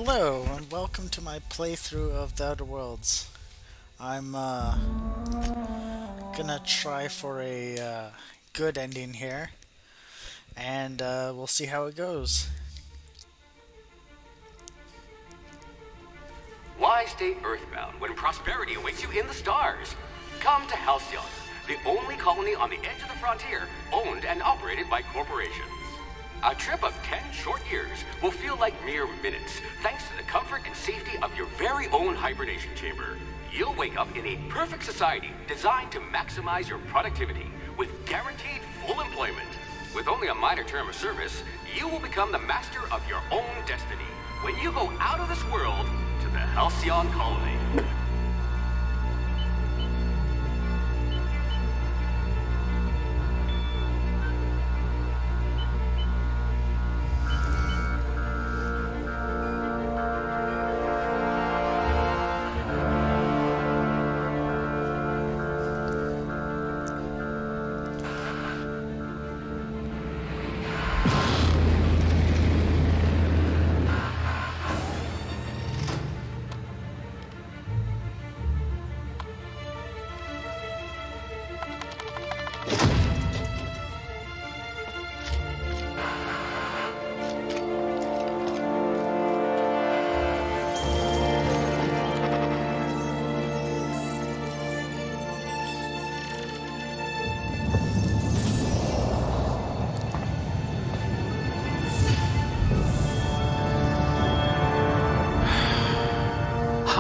Hello, and welcome to my playthrough of The Outer Worlds. I'm gonna try for a good ending here, and we'll see how it goes. Why stay earthbound when prosperity awaits you in the stars? Come to Halcyon, the only colony on the edge of the frontier, owned and operated by corporations. A trip of 10 short years will feel like mere minutes, thanks to the comfort and safety of your very own hibernation chamber. You'll wake up in a perfect society designed to maximize your productivity with guaranteed full employment. With only a minor term of service, you will become the master of your own destiny when you go out of this world to the Halcyon colony.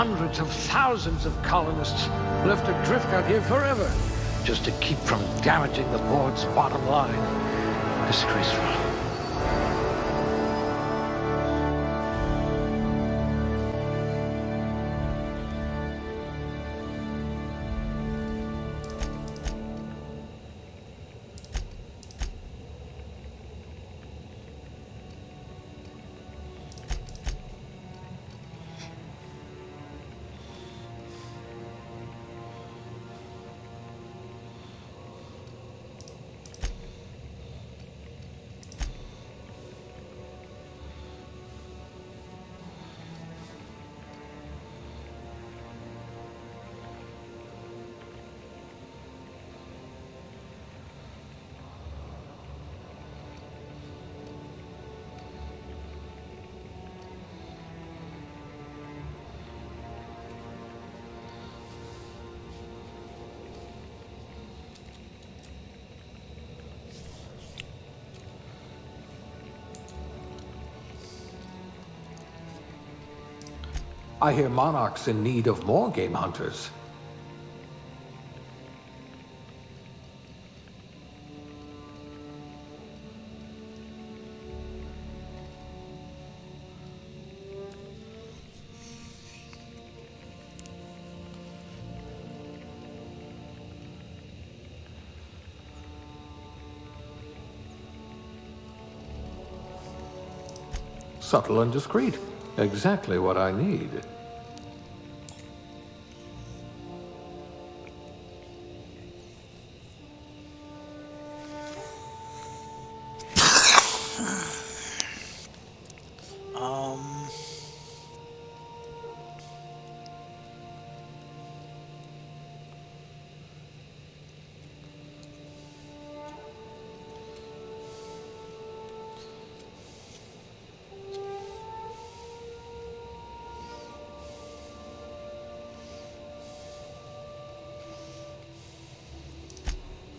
Hundreds of thousands of colonists left adrift out here forever, just to keep from damaging the board's bottom line. Disgraceful. I hear Monarch's in need of more game hunters. Subtle and discreet. Exactly what I need. Um,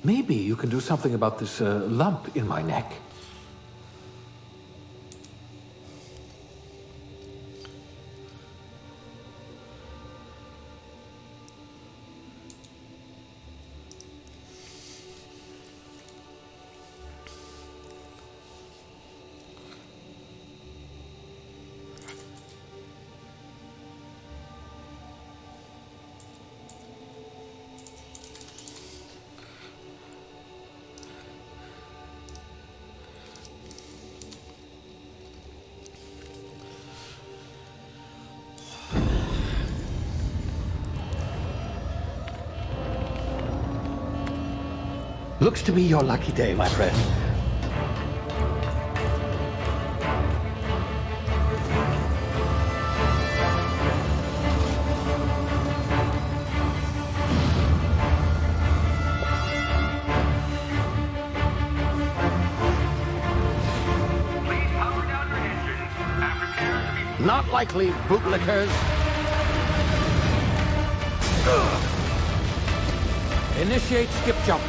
Maybe you can do something about this lump in my neck. Looks to be your lucky day, my friend. Not likely, bootlickers. Initiate skip jump.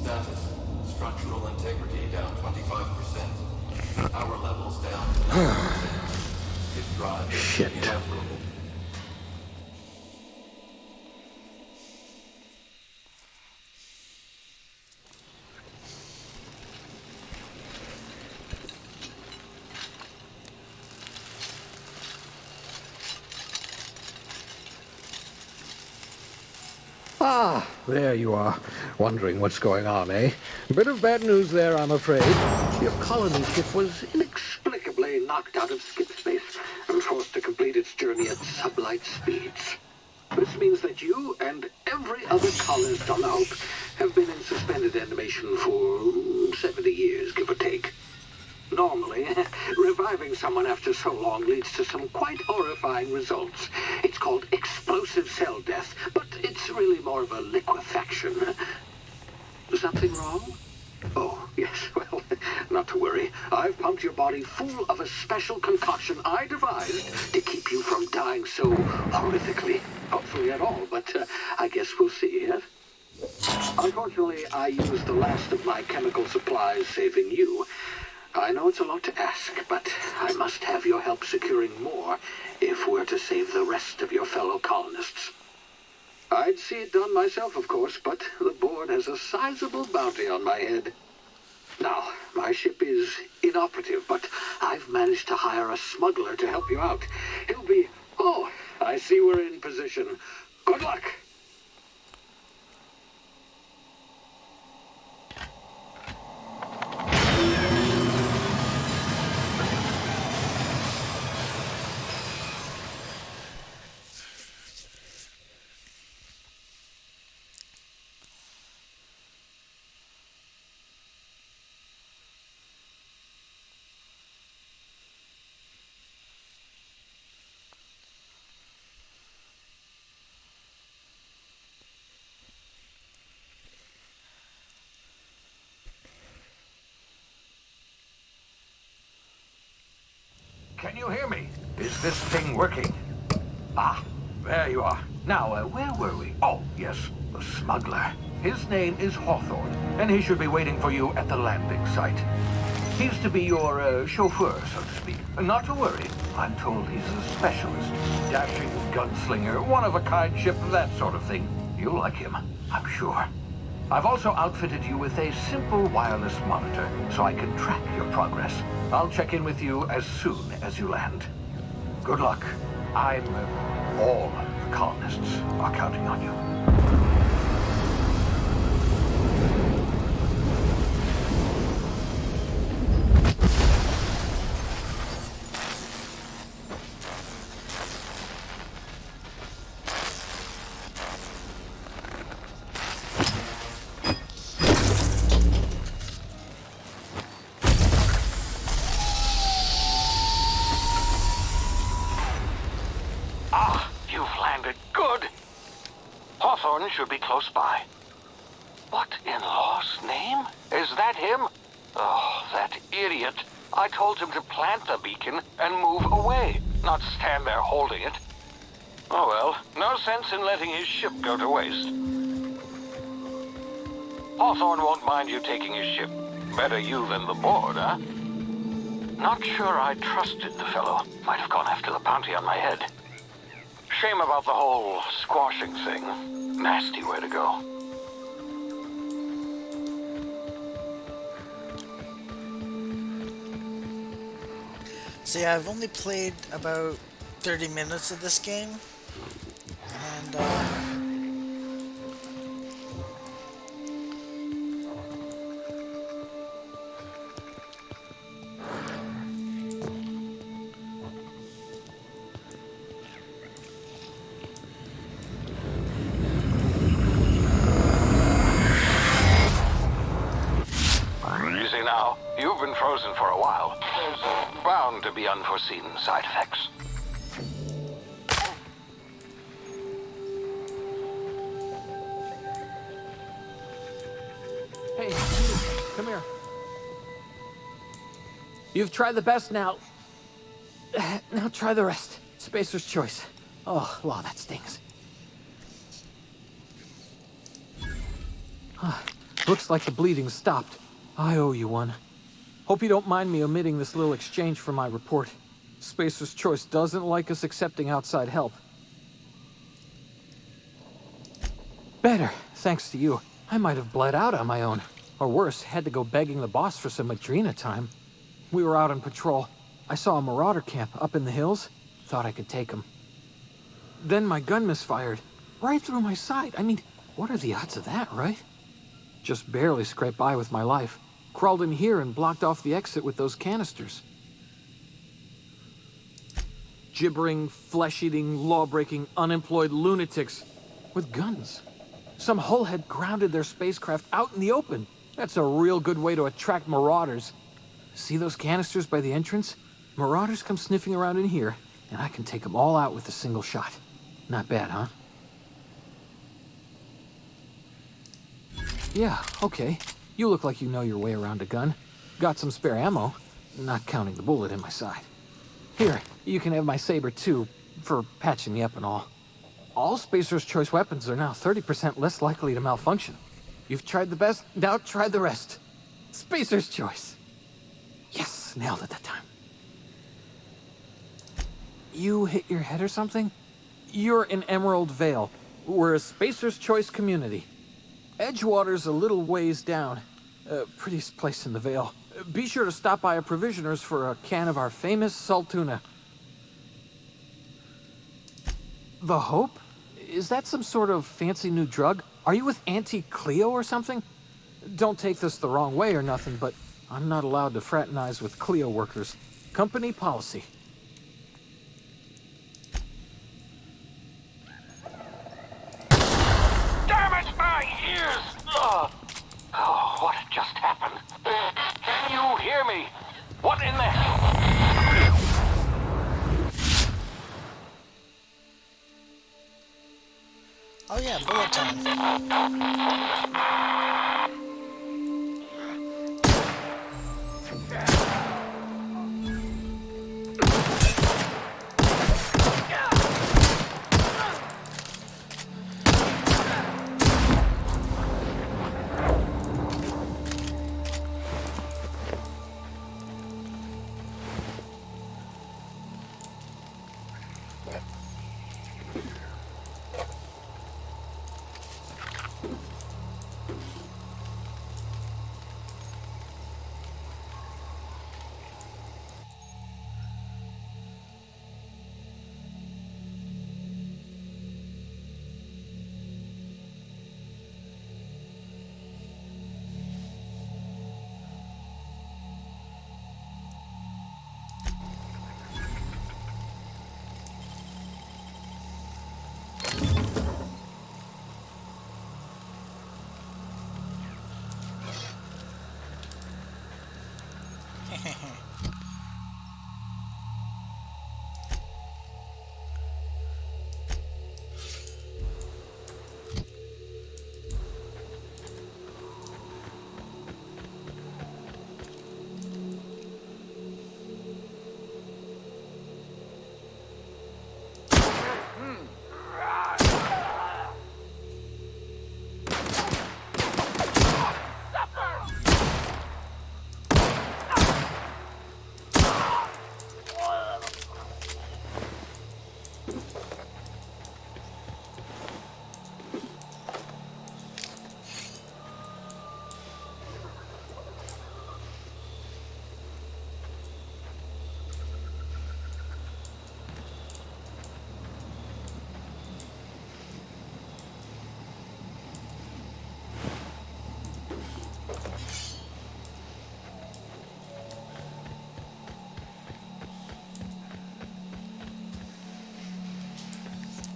Status. Structural integrity down 25%. Power levels down 9%. His drive is Shit. inoperable. Ah, there you are. Wondering what's going on, eh? Bit of bad news there, I'm afraid. Your colony ship was inexplicably knocked out of skip space and forced to complete its journey at sublight speeds. This means that you and every other colonist on the Hope have been in suspended animation for 70 years, give or take. Normally, reviving someone after so long leads to some quite horrifying results. It's called explosive cell death, but it's really more of a liquefaction. Something wrong? Oh, yes, well, not to worry. I've pumped your body full of a special concoction I devised to keep you from dying so horrifically. Hopefully at all, but I guess we'll see, yes? Unfortunately, I used the last of my chemical supplies saving you. I know it's a lot to ask, but I must have your help securing more if we're to save the rest of your fellow colonists. I'd see it done myself, of course, but the board has a sizable bounty on my head. Now, my ship is inoperative, but I've managed to hire a smuggler to help you out. He'll be... Oh, I see we're in position. Good luck! Can you hear me? Is this thing working? Ah, there you are. Now, where were we? Oh, yes, the smuggler. His name is Hawthorne, and he should be waiting for you at the landing site. He's to be your chauffeur, so to speak. Not to worry. I'm told he's a specialist. Dashing gunslinger, one-of-a-kind ship, that sort of thing. You'll like him, I'm sure. I've also outfitted you with a simple wireless monitor, so I can track your progress. I'll check in with you as soon as you land. Good luck. All the colonists are counting on you. Hawthorne should be close by. What in law's name? Is that him? Oh, that idiot. I told him to plant the beacon and move away, not stand there holding it. Oh well, no sense in letting his ship go to waste. Hawthorne won't mind you taking his ship. Better you than the board, huh? Not sure I trusted the fellow. Might have gone after the bounty on my head. Shame about the whole squashing thing. Nasty way to go. See, I've only played about 30 minutes of this game, and Easy now. Now, you've been frozen for a while. There's bound to be unforeseen side effects. Hey, you, come here. You've tried the best now. Now try the rest. Spacer's choice. Oh, wow, that stings. Looks like the bleeding stopped. I owe you one. Hope you don't mind me omitting this little exchange from my report. Spacer's choice doesn't like us accepting outside help. Better, thanks to you. I might have bled out on my own. Or worse, had to go begging the boss for some Adrena time. We were out on patrol. I saw a marauder camp up in the hills. Thought I could take him. Then my gun misfired. Right through my side. I mean, what are the odds of that, right? Just barely scraped by with my life. Crawled in here and blocked off the exit with those canisters. Gibbering, flesh-eating, law-breaking, unemployed lunatics with guns. Some hullhead grounded their spacecraft out in the open. That's a real good way to attract marauders. See those canisters by the entrance? Marauders come sniffing around in here, and I can take them all out with a single shot. Not bad, huh? Yeah, okay. You look like you know your way around a gun. Got some spare ammo, not counting the bullet in my side. Here, you can have my saber too, for patching me up and all. All Spacer's choice weapons are now 30% less likely to malfunction. You've tried the best, now try the rest. Spacer's choice. Yes, nailed it that time. You hit your head or something? You're in Emerald Vale. We're a Spacer's choice community. Edgewater's a little ways down. Prettiest place in the Vale. Be sure to stop by a provisioner's for a can of our famous salt tuna. The Hope? Is that some sort of fancy new drug? Are you with Auntie Cleo or something? Don't take this the wrong way or nothing, but I'm not allowed to fraternize with Cleo workers. Company policy. Damn it, my ears! Oh, what just happened? Can you hear me? What in the hell? Oh yeah, bullet time.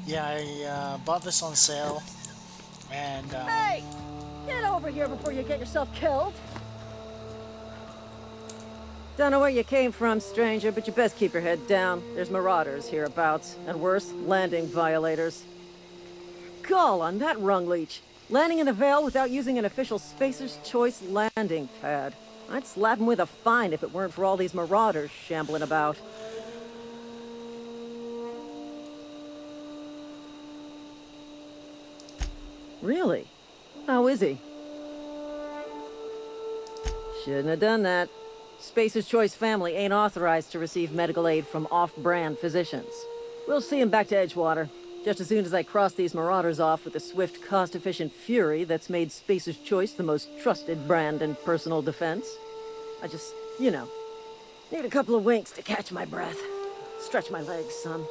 Yeah, I bought this on sale, and Hey! Get over here before you get yourself killed! Don't know where you came from, stranger, but you best keep your head down. There's marauders hereabouts, and worse, landing violators. Gall on that rung leech. Landing in the Vale without using an official Spacer's Choice landing pad. I'd slap him with a fine if it weren't for all these marauders shambling about. Really? How is he? Shouldn't have done that. Spacer's Choice family ain't authorized to receive medical aid from off-brand physicians. We'll see him back to Edgewater, just as soon as I cross these marauders off with the swift, cost-efficient fury that's made Spacer's Choice the most trusted brand in personal defense. I just, need a couple of winks to catch my breath. Stretch my legs, son.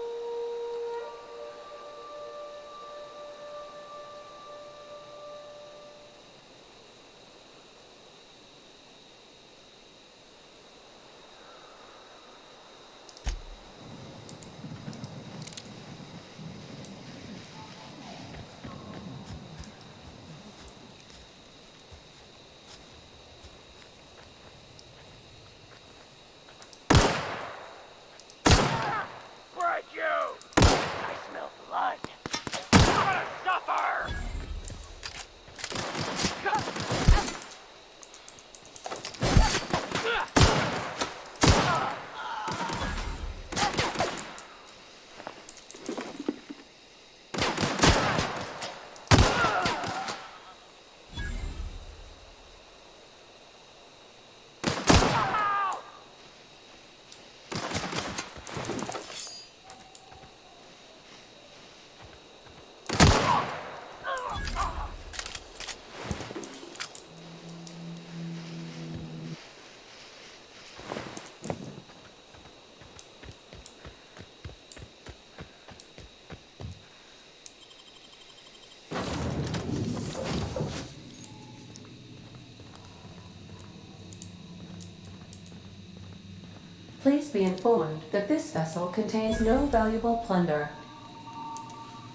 Please be informed that this vessel contains no valuable plunder.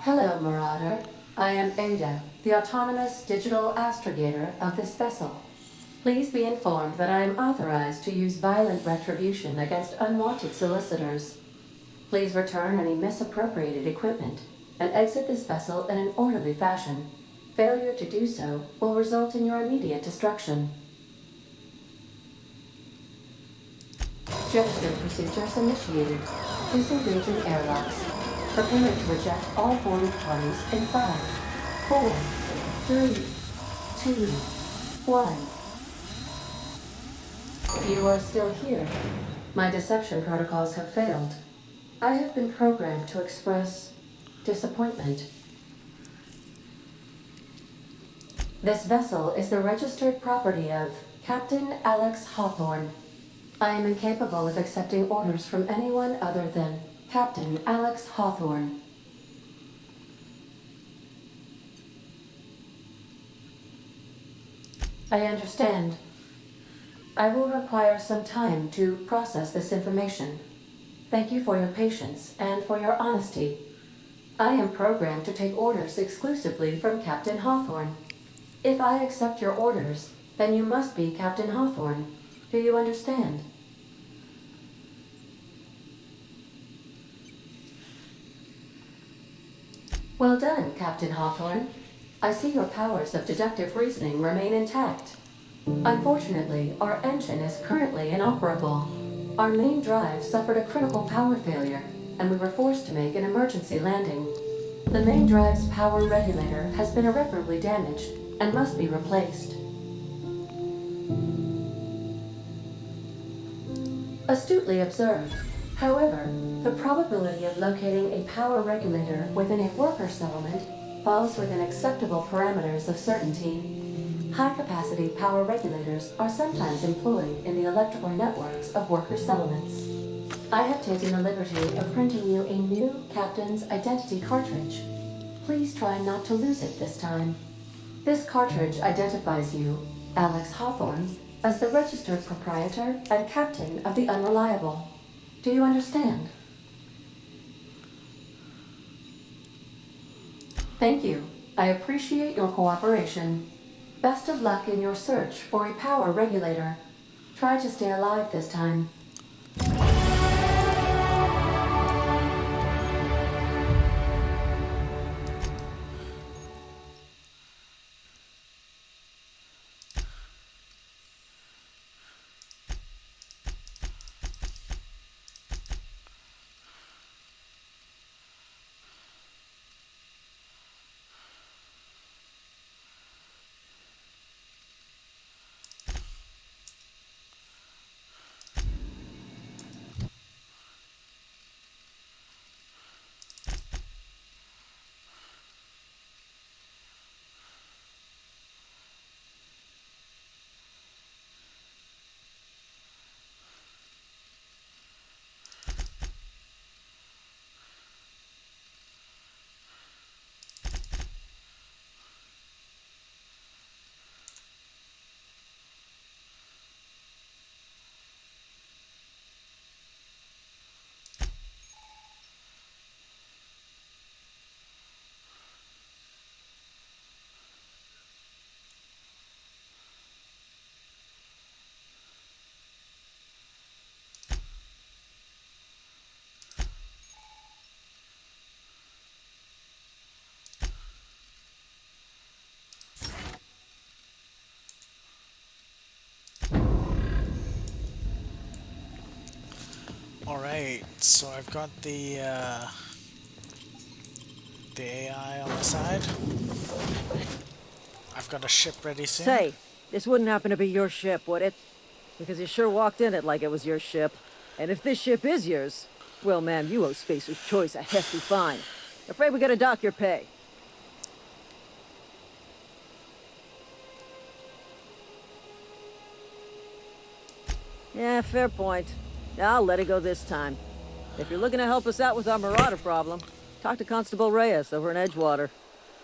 Hello, Marauder. I am Ada, the autonomous digital astrogator of this vessel. Please be informed that I am authorized to use violent retribution against unwanted solicitors. Please return any misappropriated equipment and exit this vessel in an orderly fashion. Failure to do so will result in your immediate destruction. Gesture procedures initiated. Disengaging airlocks. Preparing to eject all boarding parties in 5, 4, 3, 2, 1. You are still here. My deception protocols have failed. I have been programmed to express disappointment. This vessel is the registered property of Captain Alex Hawthorne. I am incapable of accepting orders from anyone other than Captain Alex Hawthorne. I understand. I will require some time to process this information. Thank you for your patience and for your honesty. I am programmed to take orders exclusively from Captain Hawthorne. If I accept your orders, then you must be Captain Hawthorne. Do you understand? Well done, Captain Hawthorne. I see your powers of deductive reasoning remain intact. Unfortunately, our engine is currently inoperable. Our main drive suffered a critical power failure, and we were forced to make an emergency landing. The main drive's power regulator has been irreparably damaged and must be replaced. Astutely observed. However, the probability of locating a power regulator within a worker settlement falls within acceptable parameters of certainty. High-capacity power regulators are sometimes employed in the electrical networks of worker settlements. I have taken the liberty of printing you a new Captain's Identity cartridge. Please try not to lose it this time. This cartridge identifies you, Alex Hawthorne, as the registered proprietor and captain of the Unreliable. Do you understand? Thank you. I appreciate your cooperation. Best of luck in your search for a power regulator. Try to stay alive this time. Alright, so I've got the AI on the side. I've got a ship ready soon. Say, this wouldn't happen to be your ship, would it? Because you sure walked in it like it was your ship. And if this ship is yours, well, ma'am, you owe Spacer's Choice a hefty fine. Afraid we gotta dock your pay. Yeah, fair point. I'll let it go this time. If you're looking to help us out with our marauder problem, talk to Constable Reyes over in Edgewater.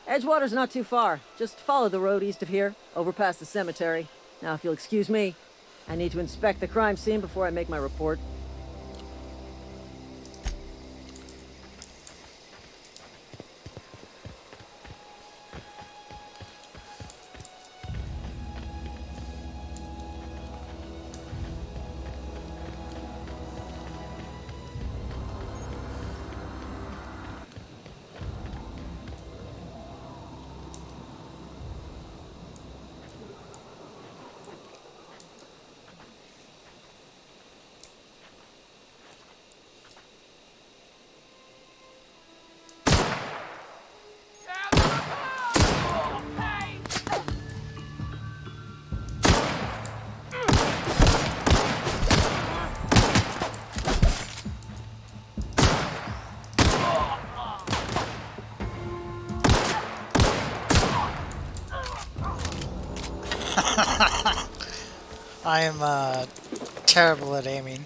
Edgewater's not too far. Just follow the road east of here, over past the cemetery. Now, if you'll excuse me, I need to inspect the crime scene before I make my report. I am terrible at aiming.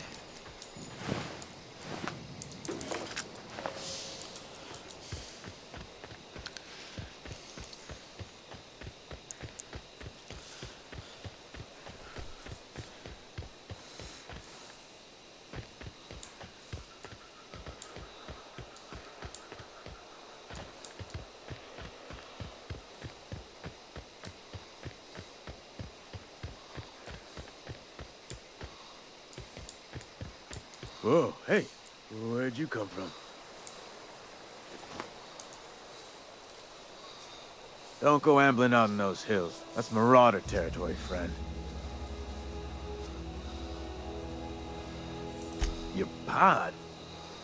Whoa, hey, where'd you come from? Don't go ambling out in those hills. That's Marauder territory, friend. Your pod?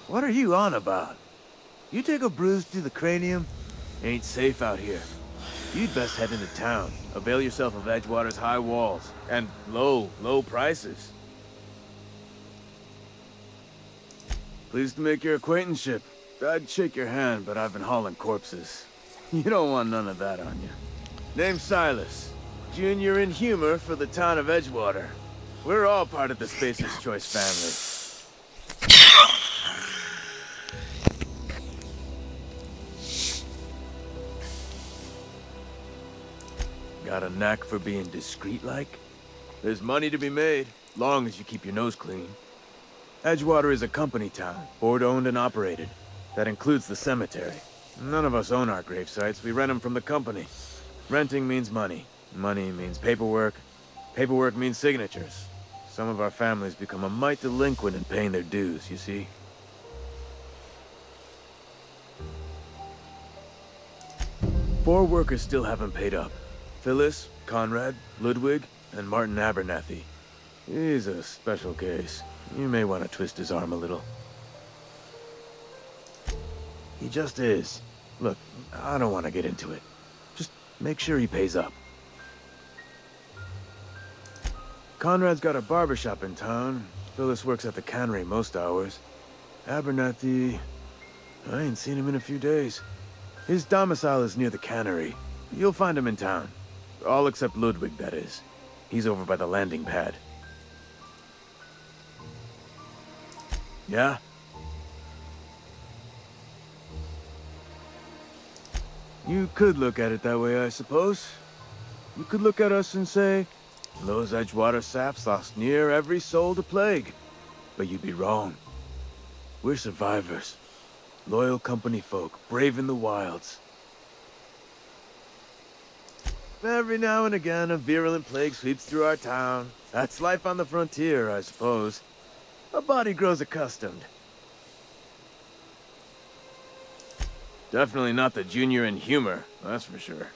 What are you on about? You take a bruise to the cranium? Ain't safe out here. You'd best head into town. Avail yourself of Edgewater's high walls. And low prices. Pleased to make your acquaintanceship. I'd shake your hand, but I've been hauling corpses. You don't want none of that on you. Name's Silas. Junior in humor for the town of Edgewater. We're all part of the Spacer's Choice family. Got a knack for being discreet-like? There's money to be made, long as you keep your nose clean. Edgewater is a company town, board-owned and operated. That includes the cemetery. None of us own our grave sites, we rent them from the company. Renting means money. Money means paperwork. Paperwork means signatures. some of our families become a mite delinquent in paying their dues, you see? Four workers still haven't paid up. Phyllis, Conrad, Ludwig, and Martin Abernathy. He's a special case. You may want to twist his arm a little. He just is. Look, I don't want to get into it. Just make sure he pays up. Conrad's got a barbershop in town. Phyllis works at the cannery most hours. Abernathy... I ain't seen him in a few days. His domicile is near the cannery. You'll find him in town. All except Ludwig, that is. He's over by the landing pad. Yeah? You could look at it that way, I suppose. You could look at us and say, those Edgewater saps lost near every soul to plague. But you'd be wrong. We're survivors. Loyal company folk, brave in the wilds. Every now and again, a virulent plague sweeps through our town. That's life on the frontier, I suppose. A body grows accustomed. Definitely not the junior in humor, that's for sure.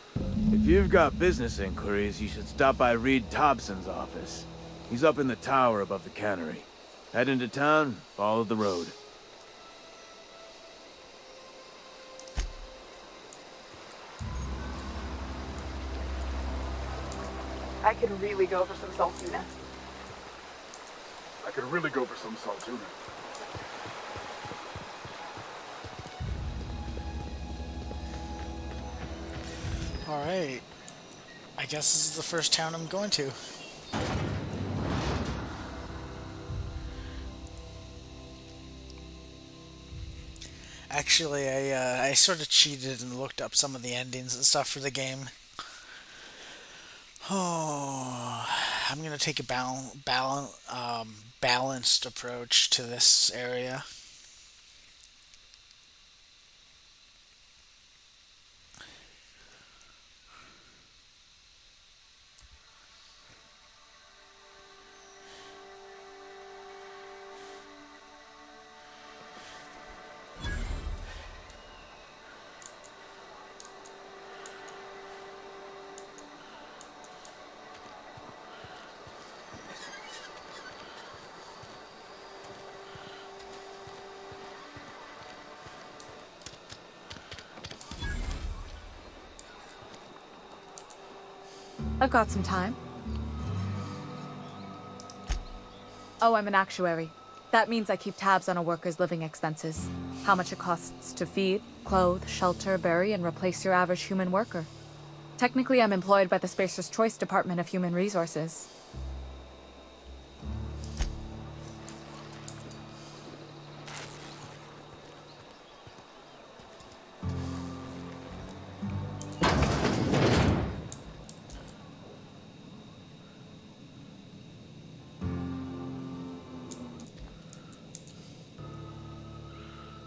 If you've got business inquiries, you should stop by Reed Thompson's office. He's up in the tower above the cannery. Head into town, follow the road. I could really go for some salt tuna. I could really go for some salt tuna. Alright. I guess this is the first town I'm going to. Actually, I sort of cheated and looked up some of the endings and stuff for the game. Oh, I'm gonna take a balanced approach to this area. I've got some time. Oh, I'm an actuary. That means I keep tabs on a worker's living expenses. How much it costs to feed, clothe, shelter, bury, and replace your average human worker. Technically, I'm employed by the Spacer's Choice Department of Human Resources.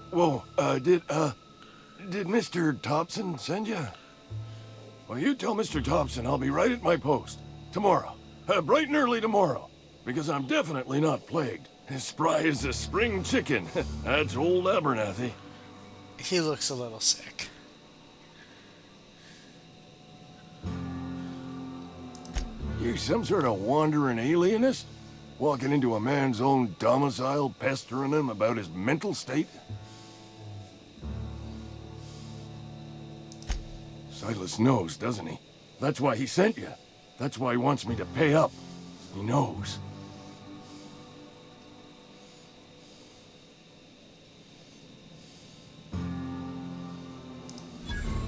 Whoa, did Mr. Thompson send you? Well, you tell Mr. Thompson I'll be right at my post. Tomorrow. Bright and early tomorrow. Because I'm definitely not plagued. As spry as a spring chicken. That's old Abernathy. He looks a little sick. You some sort of wandering alienist? Walking into a man's own domicile, pestering him about his mental state? Silas knows, doesn't he? That's why he sent you. That's why he wants me to pay up. He knows.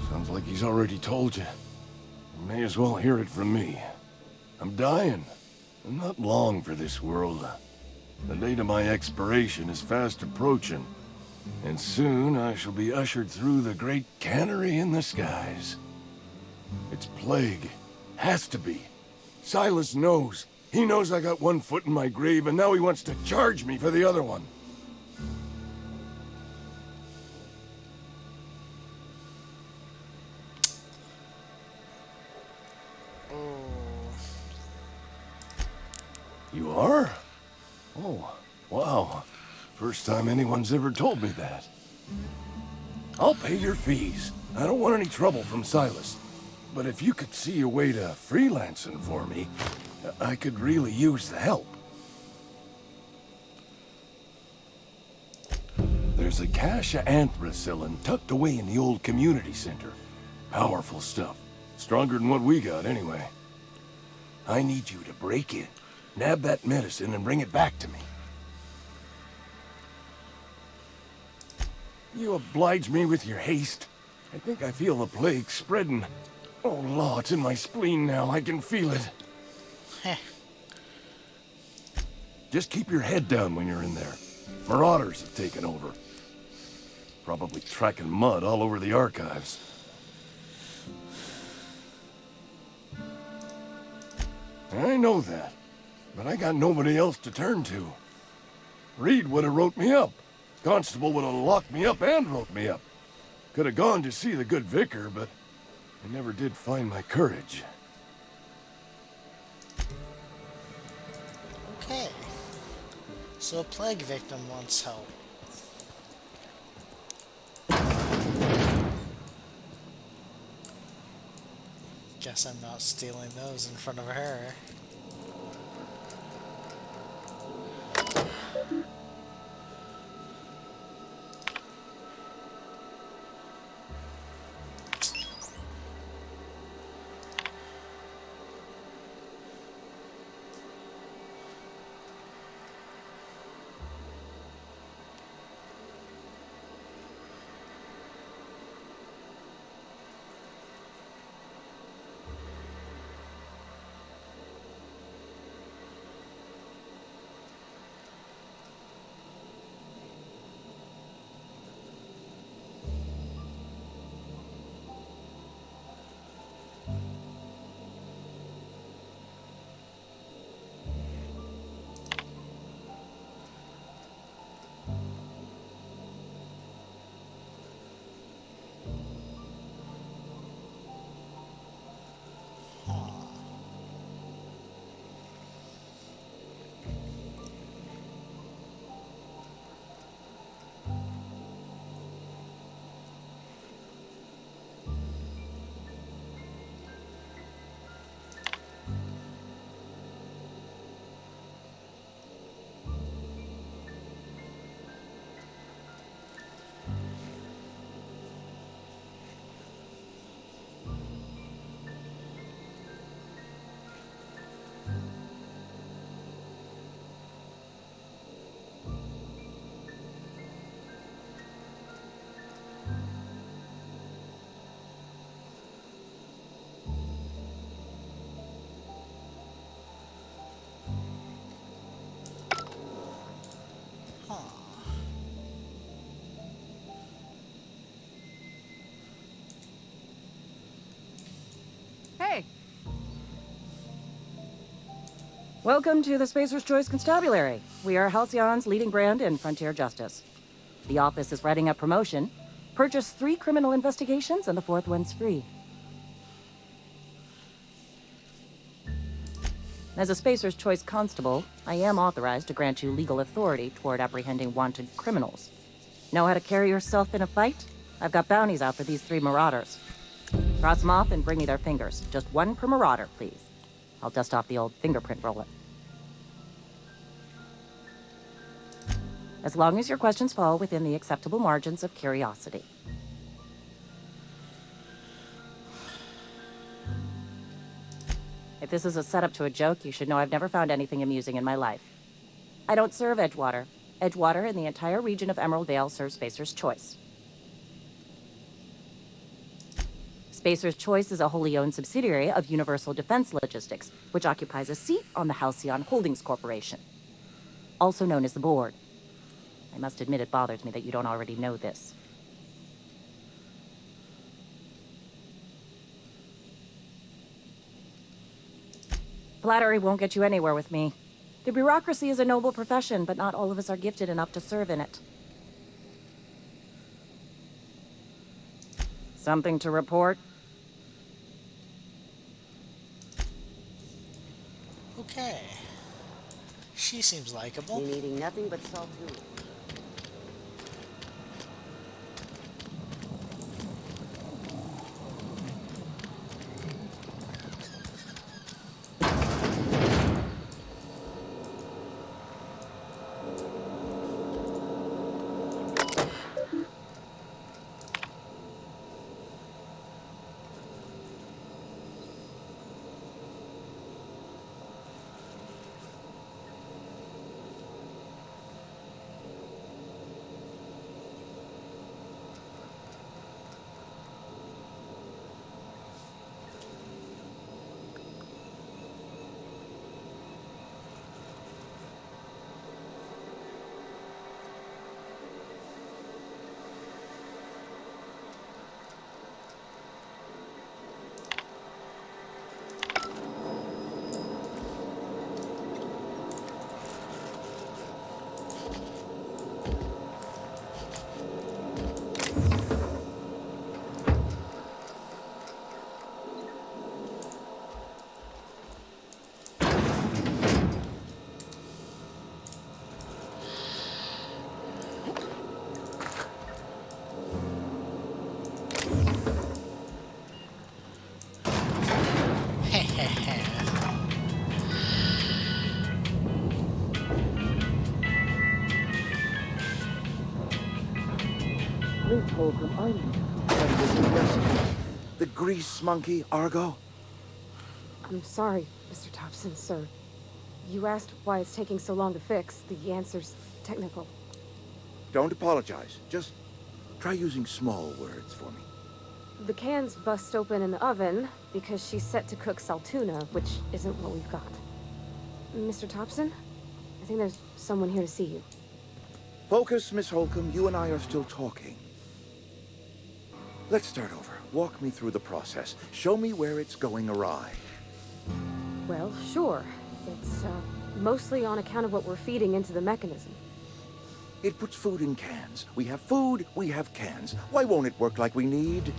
Sounds like he's already told you. You may as well hear it from me. I'm dying. I'm not long for this world. The date of my expiration is fast approaching. And soon I shall be ushered through the great cannery in the skies. It's plague. Has to be. Silas knows. He knows I got one foot in my grave, and now he wants to charge me for the other one. You are? Oh, wow. First time anyone's ever told me that. I'll pay your fees. I don't want any trouble from Silas. But if you could see a way to freelancing for me, I could really use the help. There's a cache of anthracillin tucked away in the old community center. Powerful stuff. Stronger than what we got, anyway. I need you to break in, nab that medicine, and bring it back to me. You oblige me with your haste. I think I feel the plague spreading. Oh, Law, it's in my spleen now. I can feel it. Heh. Just keep your head down when you're in there. Marauders have taken over. Probably tracking mud all over the archives. I know that, but I got nobody else to turn to. Reed would have wrote me up. Constable would have locked me up and wrote me up. Could have gone to see the good vicar, but I never did find my courage. Okay. So a plague victim wants help. Guess I'm not stealing those in front of her. Hey. Welcome to the Spacer's Choice Constabulary. We are Halcyon's leading brand in frontier justice. The office is writing up promotion. Purchase 3 criminal investigations and the 4th one's free. As a Spacer's Choice constable, I am authorized to grant you legal authority toward apprehending wanted criminals. Know how to carry yourself in a fight? I've got bounties out for these 3 marauders. Cross them off and bring me their fingers. Just 1 per marauder, please. I'll dust off the old fingerprint roller. As long as your questions fall within the acceptable margins of curiosity. If this is a setup to a joke, you should know I've never found anything amusing in my life. I don't serve Edgewater. Edgewater and the entire region of Emerald Vale serve Spacer's Choice. Spacer's Choice is a wholly owned subsidiary of Universal Defense Logistics, which occupies a seat on the Halcyon Holdings Corporation, also known as the Board. I must admit it bothers me that you don't already know this. Flattery won't get you anywhere with me. The bureaucracy is a noble profession, but not all of us are gifted enough to serve in it. Something to report? Okay. She seems likable. Been eating nothing but salt too. The grease monkey, Argo? I'm sorry, Mr. Thompson, sir. You asked why it's taking so long to fix. The answer's technical. Don't apologize. Just try using small words for me. The can's bust open in the oven because she's set to cook saltuna, which isn't what we've got. Mr. Thompson? I think there's someone here to see you. Focus, Miss Holcomb. You and I are still talking. Let's start over. Walk me through the process. Show me where it's going awry. Well, sure. It's, mostly on account of what we're feeding into the mechanism. It puts food in cans. We have food, we have cans. Why won't it work like we need?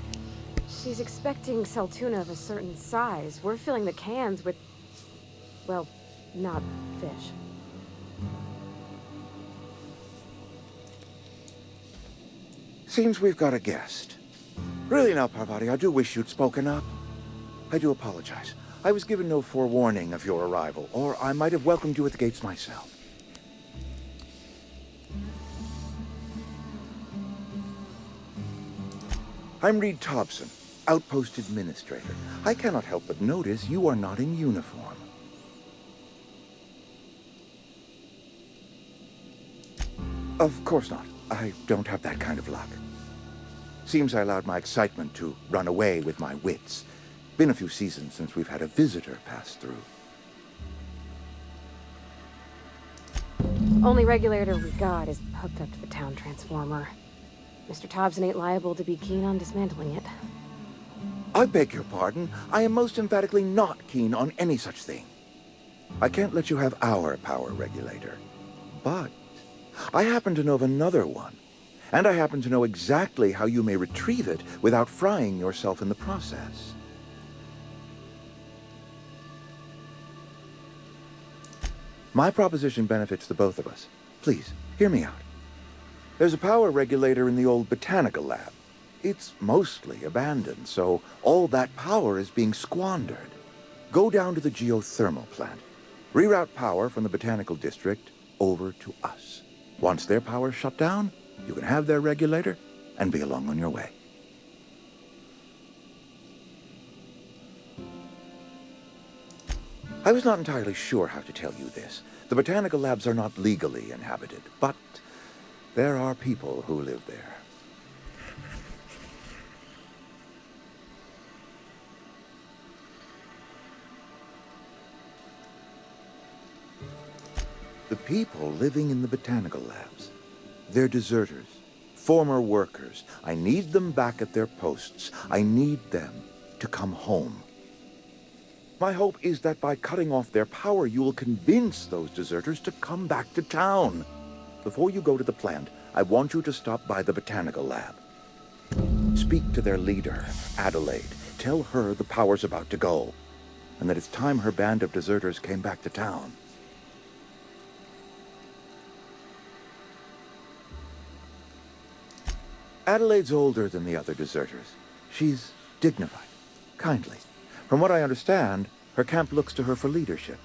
She's expecting saltuna of a certain size. We're filling the cans with, well, not fish. Seems we've got a guest. Really now, Parvati, I do wish you'd spoken up. I do apologize. I was given no forewarning of your arrival, or I might have welcomed you at the gates myself. I'm Reed Thompson, Outpost Administrator. I cannot help but notice you are not in uniform. Of course not. I don't have that kind of luck. Seems I allowed my excitement to run away with my wits. Been a few seasons since we've had a visitor pass through. Only regulator we got is hooked up to the town transformer. Mr. Thompson ain't liable to be keen on dismantling it. I beg your pardon. I am most emphatically not keen on any such thing. I can't let you have our power regulator. But I happen to know of another one. And I happen to know exactly how you may retrieve it without frying yourself in the process. My proposition benefits the both of us. Please, hear me out. There's a power regulator in the old botanical lab. It's mostly abandoned, so all that power is being squandered. Go down to the geothermal plant. Reroute power from the botanical district over to us. Once their power's shut down, you can have their regulator and be along on your way. I was not entirely sure how to tell you this. The botanical labs are not legally inhabited, but there are people who live there. The people living in the botanical labs, they're deserters, former workers. I need them back at their posts. I need them to come home. My hope is that by cutting off their power, you will convince those deserters to come back to town. Before you go to the plant, I want you to stop by the botanical lab. Speak to their leader, Adelaide. Tell her the power's about to go, and that it's time her band of deserters came back to town. Adelaide's older than the other deserters. She's dignified, kindly. From what I understand, her camp looks to her for leadership.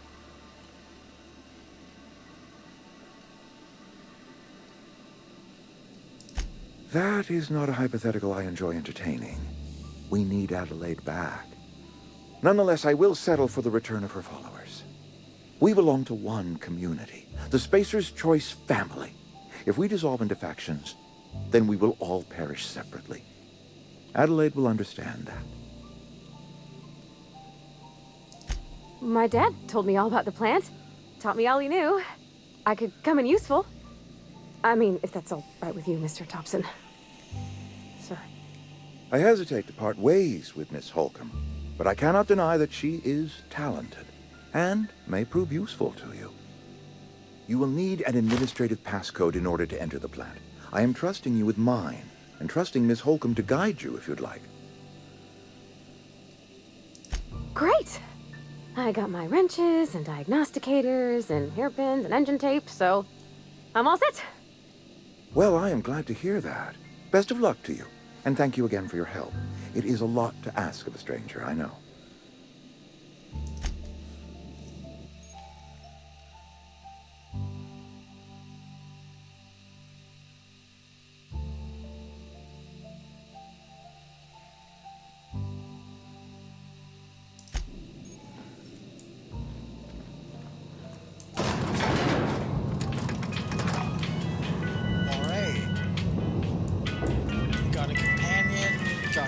That is not a hypothetical I enjoy entertaining. We need Adelaide back. Nonetheless, I will settle for the return of her followers. We belong to one community, the Spacer's Choice family. If we dissolve into factions, then we will all perish separately. Adelaide will understand that. My dad told me all about the plant. Taught me all he knew. I could come in useful. I mean, if that's all right with you, Mr. Thompson. Sorry. I hesitate to part ways with Miss Holcomb, but I cannot deny that she is talented and may prove useful to you. You will need an administrative passcode in order to enter the plant. I am trusting you with mine, and trusting Miss Holcomb to guide you if you'd like. Great! I got my wrenches and diagnosticators and hairpins and engine tape, so I'm all set. Well, I am glad to hear that. Best of luck to you, and thank you again for your help. It is a lot to ask of a stranger, I know.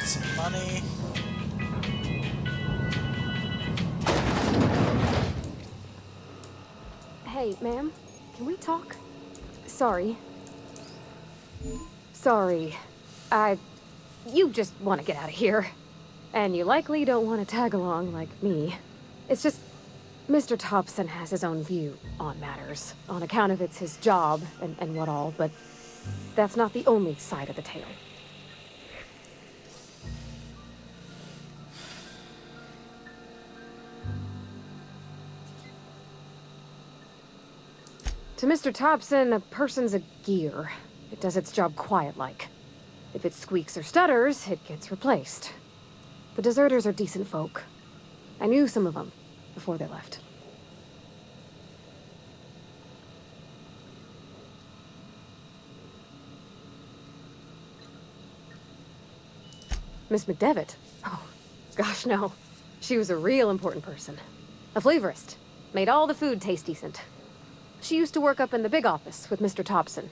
Some money. Hey, ma'am, can we talk? Sorry. Sorry. You just want to get out of here. And you likely don't want to tag along like me. It's just, Mr. Thompson has his own view on matters, on account of it's his job and what all, but that's not the only side of the tale. To Mr. Thompson, a person's a gear. It does its job quiet-like. If it squeaks or stutters, it gets replaced. The deserters are decent folk. I knew some of them before they left. Miss McDevitt? Oh, gosh, no. She was a real important person. A flavorist. Made all the food taste decent. She used to work up in the big office with Mr. Thompson.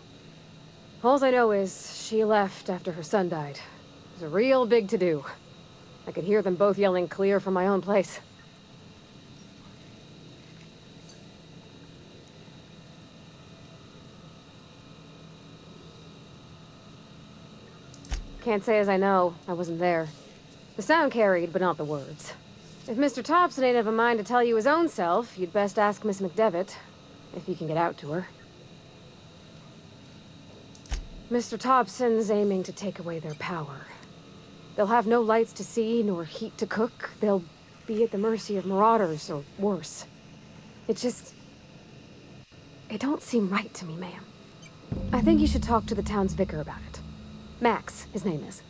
All I know is she left after her son died. It was a real big to-do. I could hear them both yelling clear from my own place. Can't say as I know. I wasn't there. The sound carried, but not the words. If Mr. Thompson ain't of a mind to tell you his own self, you'd best ask Miss McDevitt. If you can get out to her. Mr. Thompson's aiming to take away their power. They'll have no lights to see, nor heat to cook. They'll be at the mercy of marauders, or worse. It don't seem right to me, ma'am. I think you should talk to the town's vicar about it. Max, his name is.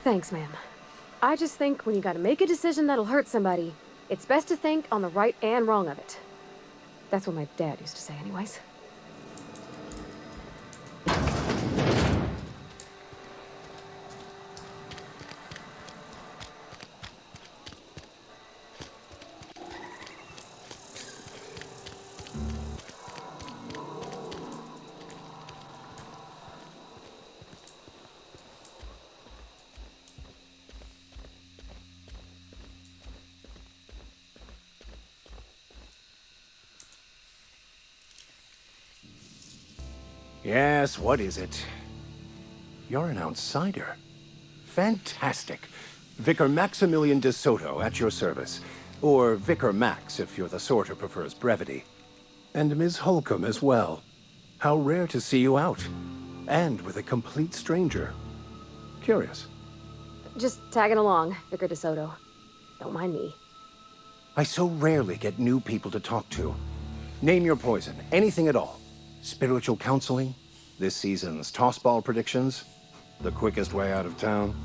Thanks, ma'am. I just think when you gotta make a decision that'll hurt somebody, it's best to think on the right and wrong of it. That's what my dad used to say anyways. Yes, what is it? You're an outsider. Fantastic. Vicar Maximilian de Soto at your service. Or Vicar Max, if you're the sort who prefers brevity. And Ms. Holcomb as well. How rare to see you out. And with a complete stranger. Curious. Just tagging along, Vicar DeSoto. Don't mind me. I so rarely get new people to talk to. Name your poison, anything at all. Spiritual counseling, this season's tossball predictions, the quickest way out of town.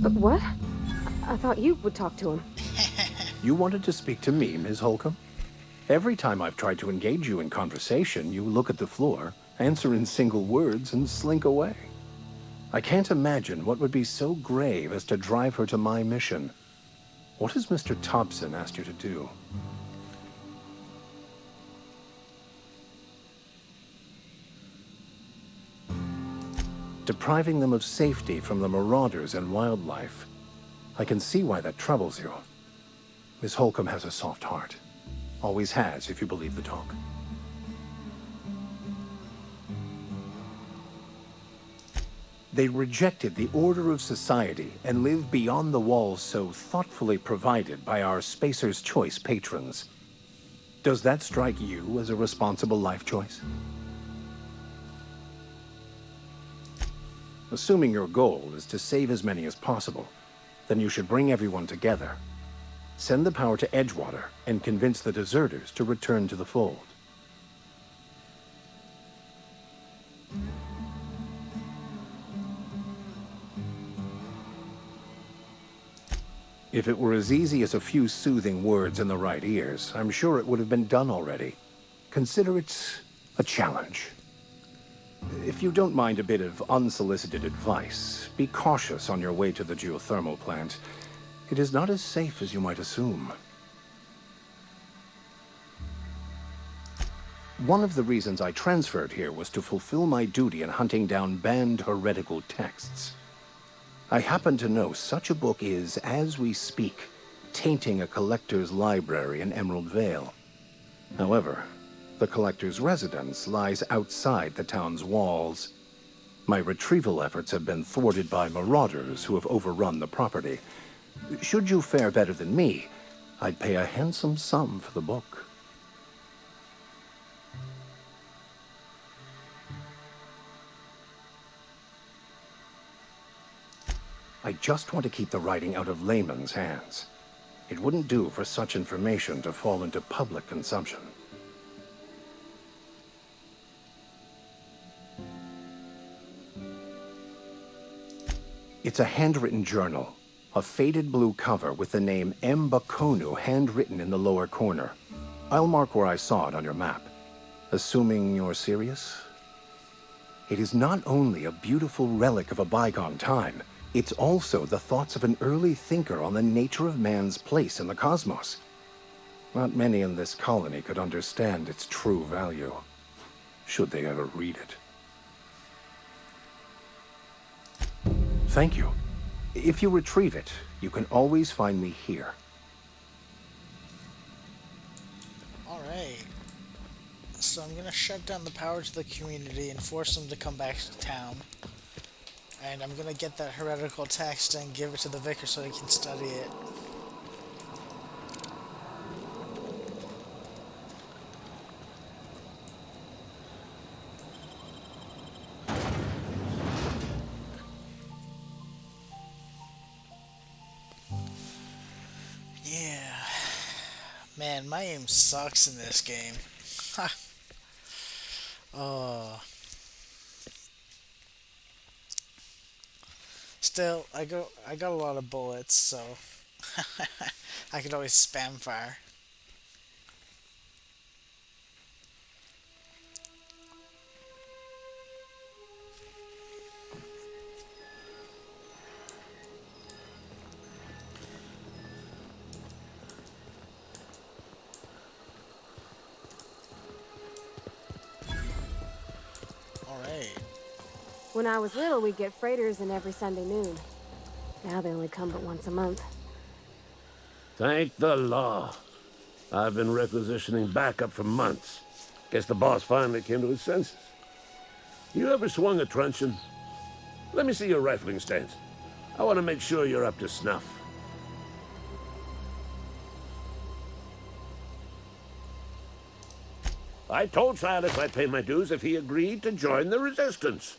But what? I thought you would talk to him. You wanted to speak to me, Ms. Holcomb? Every time I've tried to engage you in conversation, you look at the floor, answer in single words, and slink away. I can't imagine what would be so grave as to drive her to my mission. What has Mr. Thompson asked you to do? Depriving them of safety from the marauders and wildlife. I can see why that troubles you. Miss Holcomb has a soft heart. Always has, if you believe the talk. They rejected the order of society and lived beyond the walls so thoughtfully provided by our Spacer's Choice patrons. Does that strike you as a responsible life choice? Assuming your goal is to save as many as possible, then you should bring everyone together. Send the power to Edgewater and convince the deserters to return to the fold. If it were as easy as a few soothing words in the right ears, I'm sure it would have been done already. Consider it a challenge. If you don't mind a bit of unsolicited advice, be cautious on your way to the geothermal plant. It is not as safe as you might assume. One of the reasons I transferred here was to fulfill my duty in hunting down banned heretical texts. I happen to know such a book is, as we speak, tainting a collector's library in Emerald Vale. However, the collector's residence lies outside the town's walls. My retrieval efforts have been thwarted by marauders who have overrun the property. Should you fare better than me, I'd pay a handsome sum for the book. I just want to keep the writing out of layman's hands. It wouldn't do for such information to fall into public consumption. It's a handwritten journal, a faded blue cover with the name M. Bakonu handwritten in the lower corner. I'll mark where I saw it on your map. Assuming you're serious? It is not only a beautiful relic of a bygone time, it's also the thoughts of an early thinker on the nature of man's place in the cosmos. Not many in this colony could understand its true value, should they ever read it. Thank you. If you retrieve it, you can always find me here. Alright. So I'm gonna shut down the power to the community and force them to come back to town. And I'm gonna get that heretical text and give it to the vicar so he can study it. Yeah. Man, my aim sucks in this game. Ha. Oh. Still, I got a lot of bullets, so I could always spam fire. Alright. When I was little, we'd get freighters in every Sunday noon. Now they only come but once a month. Thank the law. I've been requisitioning backup for months. Guess the boss finally came to his senses. You ever swung a truncheon? Let me see your rifling stance. I want to make sure you're up to snuff. I told Silas I'd pay my dues if he agreed to join the resistance.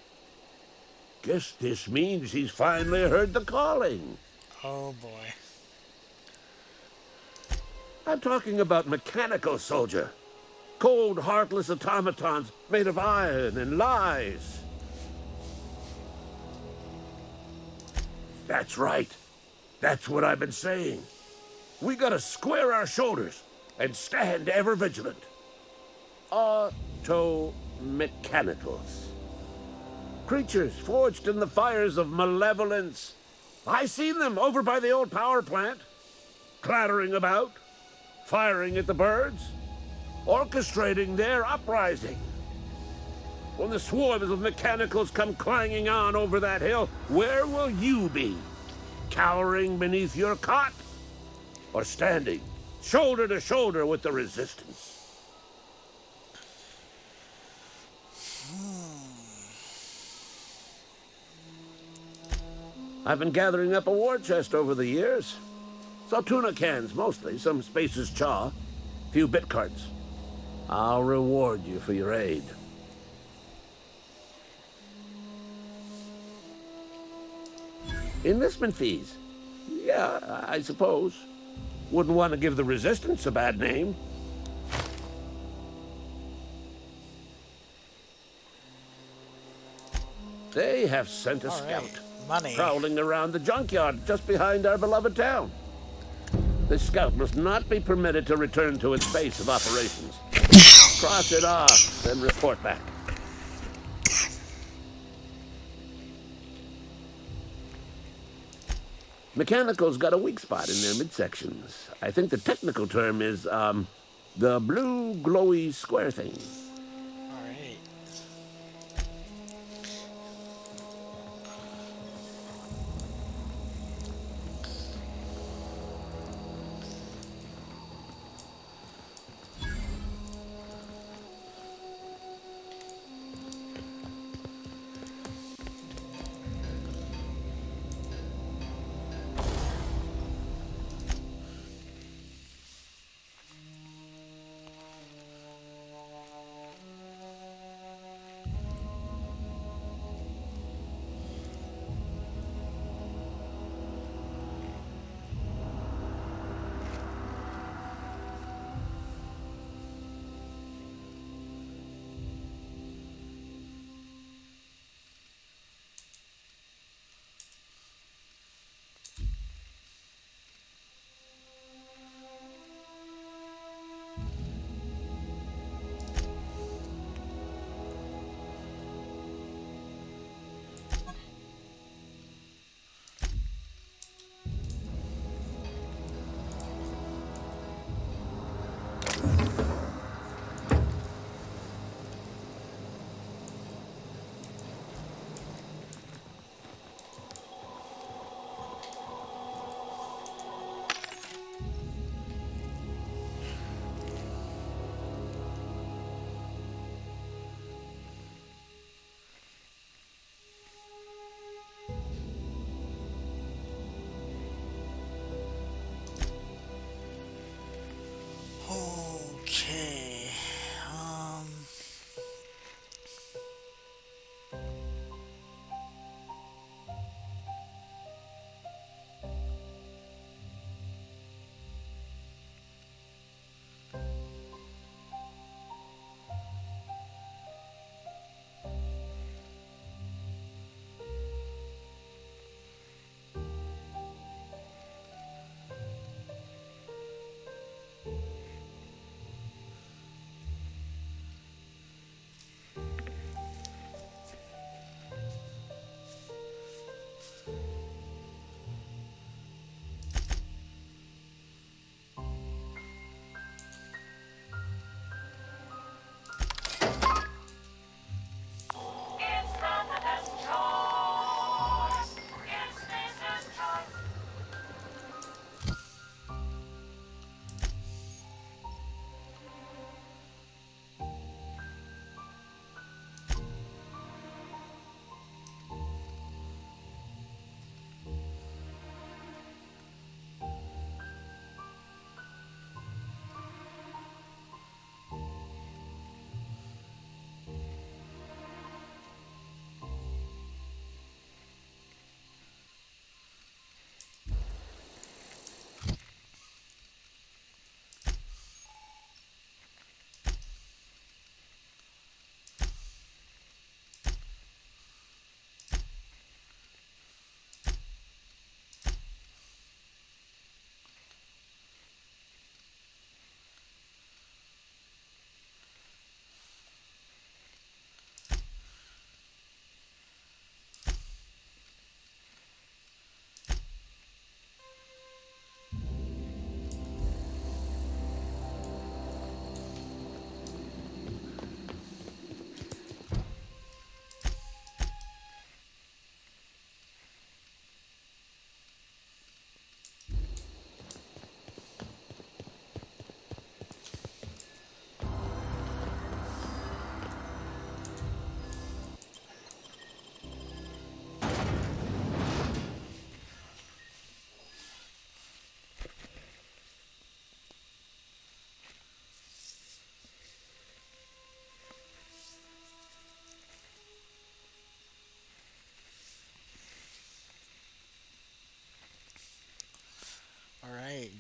Guess this means he's finally heard the calling. Oh boy. I'm talking about mechanical soldier. Cold, heartless automatons made of iron and lies. That's right. That's what I've been saying. We gotta square our shoulders and stand ever vigilant. Auto-mechanicals. Creatures forged in the fires of malevolence. I seen them over by the old power plant, clattering about, firing at the birds, orchestrating their uprising. When the swarms of mechanicals come clanging on over that hill, where will you be? Cowering beneath your cot? Or standing shoulder to shoulder with the resistance? I've been gathering up a war chest over the years. Saw tuna cans mostly, some Spacer's chaw, few bit carts. I'll reward you for your aid. Enlistment fees. Yeah, I suppose. Wouldn't want to give the Resistance a bad name. They have sent a scout. Money. Prowling around the junkyard just behind our beloved town. This scout must not be permitted to return to its base of operations. Cross it off, then report back. Mechanicals got a weak spot in their midsections. I think the technical term is, the blue glowy square thing. Alright.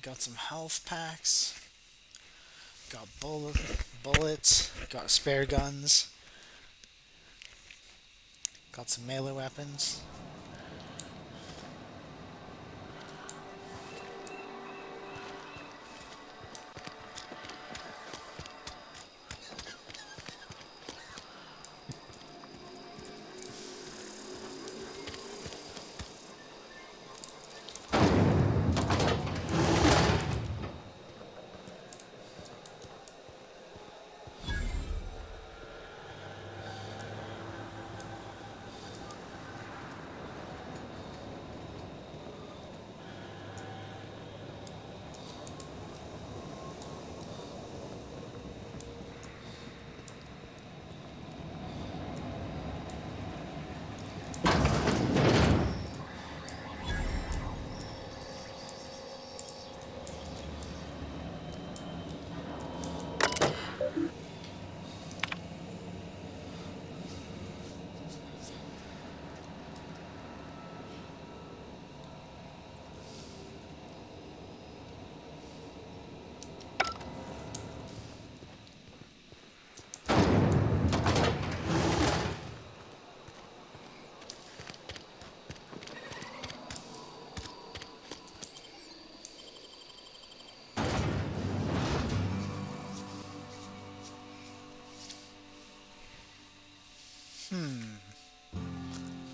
got some health packs. Got bullets. Got spare guns. Got some melee weapons.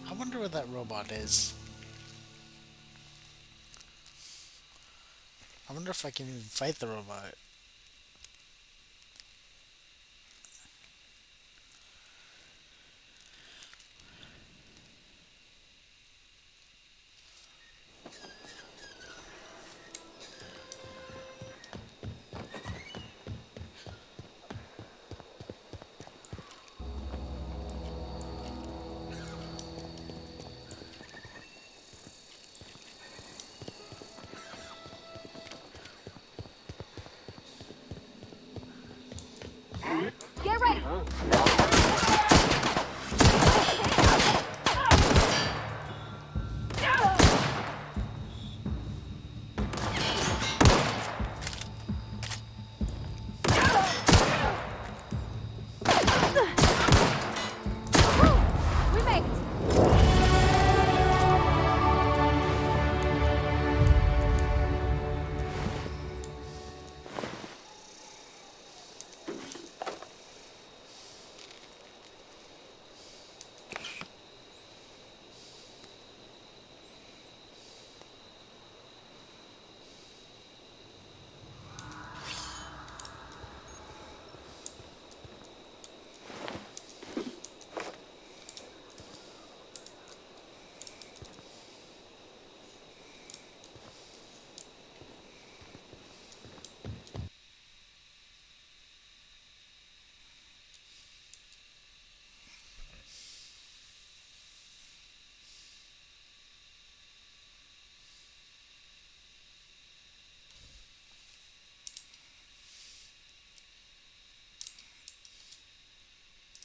I wonder where that robot is. I wonder if I can even fight the robot. Get ready!